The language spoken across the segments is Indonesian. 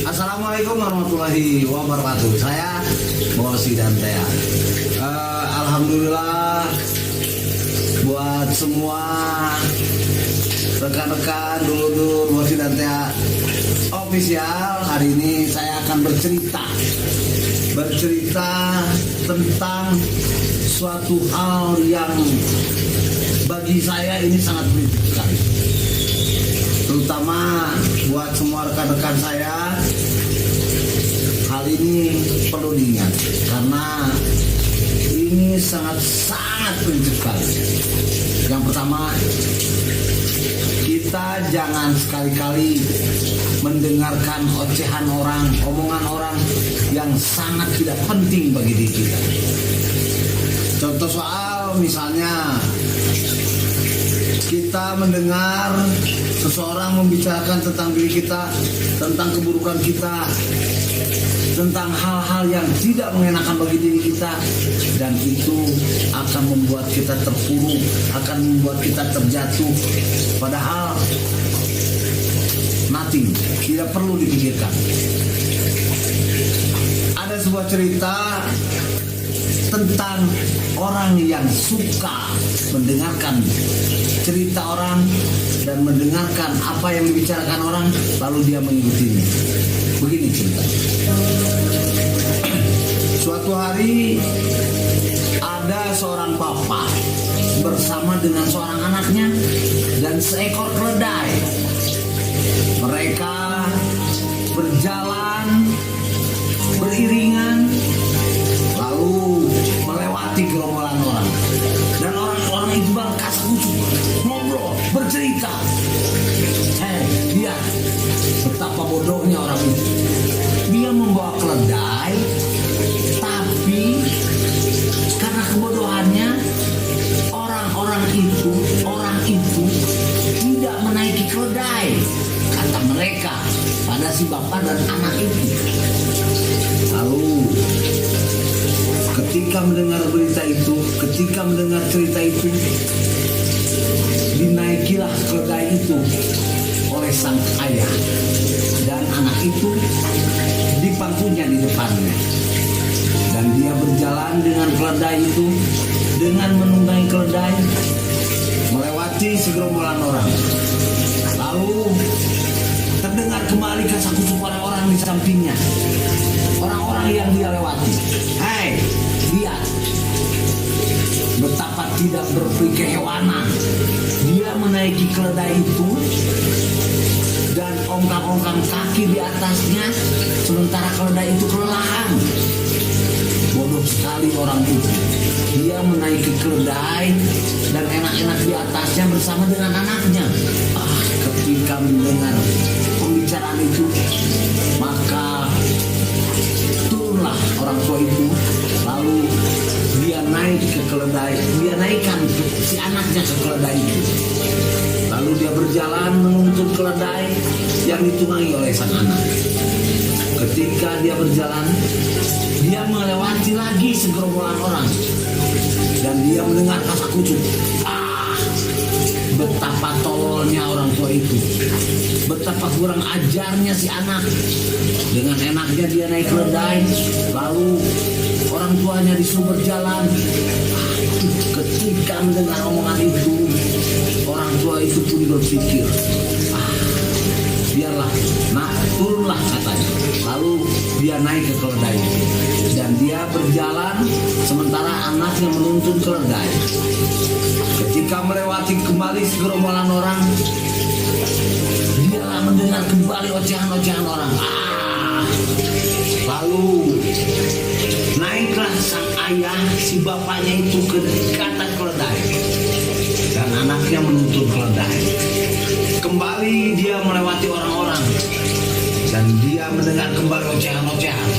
Assalamualaikum warahmatullahi wabarakatuh. Saya Bosi dan Tea. Alhamdulillah buat semua rekan-rekan dulur-dulur Bosi dan Tea official. Hari ini saya akan bercerita tentang suatu hal yang bagi saya ini sangat penting sekali, terutama buat semua rekan-rekan saya. Hal ini perlu diingat karena ini sangat penting sekali. Yang pertama, kita jangan sekali-kali mendengarkan ocehan orang, omongan orang yang sangat tidak penting bagi diri kita. Contoh soal misalnya kita mendengar seseorang membicarakan tentang diri kita, tentang keburukan kita, tentang hal-hal yang tidak mengenakan bagi diri kita, dan itu akan membuat kita terpuruk, akan membuat kita terjatuh. Padahal nothing, tidak perlu dipikirkan. Ada sebuah cerita tentang orang yang suka mendengarkan cerita orang dan mendengarkan apa yang dibicarakan orang, lalu dia mengikutinya. Begini cerita. Suatu hari ada seorang bapak bersama dengan seorang anaknya dan seekor keledai. Mereka berjalan beriringan lalu melewati gerombolan orang, dan orang-orang itu berkasak-kusuk, ngobrol, bercerita. Lihat betapa bodohnya orang itu. Dia membawa keledai, tapi karena kebodohannya orang itu tidak menaiki keledai, kata mereka pada si bapak dan anak itu. Lalu ketika mendengar berita itu, ketika mendengar cerita itu, dinaikilah keledai itu oleh sang ayah, dan anak itu dipangkunya di depannya, dan dia berjalan dengan keledai itu, dengan menunggangi keledai melewati segerombolan orang. Lalu terdengar kembali kasak-kusuk orang-orang di sampingnya, orang-orang yang dia lewati. Lihat betapa tidak berkehewanan. Dia menaiki keledai itu dan ongkang-ongkang kaki di atasnya, sementara keledai itu kelelahan. Bodoh sekali orang itu. Dia menaiki keledai dan enak-enak di atasnya bersama dengan anaknya. Ketika mendengar pembicaraan itu, maka turunlah orang tua itu. Lalu dia naik ke keledai, dia naikkan si anaknya ke keledai itu. Lalu dia berjalan menuntun keledai yang ditunggangi oleh sang anak. Ketika dia berjalan, dia melewati lagi segerombolan orang, dan dia mendengar kasak-kusuk. Betapa tololnya orang tua itu, betapa kurang ajarnya si anak. Dengan enaknya dia naik keledai, lalu orang tuanya disuruh berjalan. Ketika mendengar omongan itu, orang tua itu pun berpikir, biarlah, turunlah katanya. Lalu dia naik ke keledai dan dia berjalan sementara anaknya menuntun keledai. Ketika melewati kembali segerombolan orang, dia mendengar kembali ocehan-ocehan orang. Lalu naiklah sang ayah, si bapaknya itu ke atas keledai, dan anaknya menuntun keledai. Kembali dia melewati orang-orang, dan dia mendengar kembali ocehan-ocehan.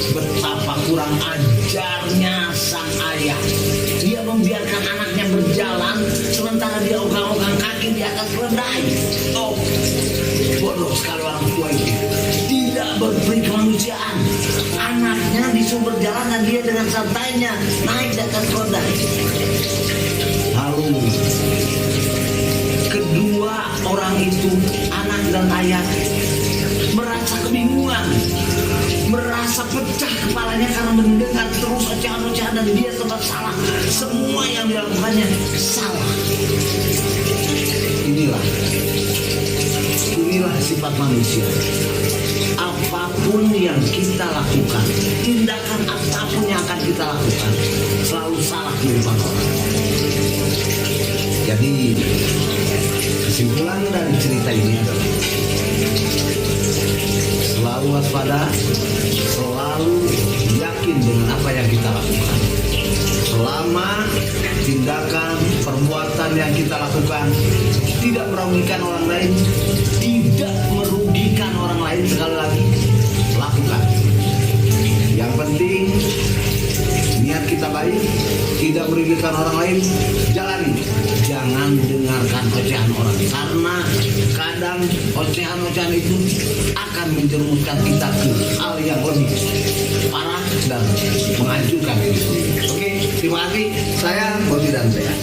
Betapa kurang ajarnya sang ayah. Dia membiarkan anaknya berjalan sementara dia ogah-ogah kaki di atas keledai. Bodoh sekali orang tua itu. Tidak berperi kemanusiaan. Anaknya disuruh berjalan dan dia dengan santainya naik di atas keledai. Lalu kedua orang itu, anak dan ayah, Kadang merasa pecah kepalanya karena mendengar terus ocehan-ocehan dan dia tetap salah. Semua yang dilakukannya salah. Inilah sifat manusia. Apapun yang kita lakukan, tindakan apapun yang akan kita lakukan, selalu salah di depan orang. Jadi kesimpulan dari cerita ini adalah selalu waspada, selalu yakin dengan apa yang kita lakukan. Selama tindakan, perbuatan yang kita lakukan tidak merugikan orang lain, sekali lagi, lakukan. Yang penting niat kita baik, tidak merugikan orang lain, jalani. Jangan dengarkan ocehan orang, karena kadang ocehan-ocehan itu akan menjerumuskan kita ke hal yang lebih parah dan menghancurkan diri sendiri. Oke, terima kasih. Saya Bodi dan saya.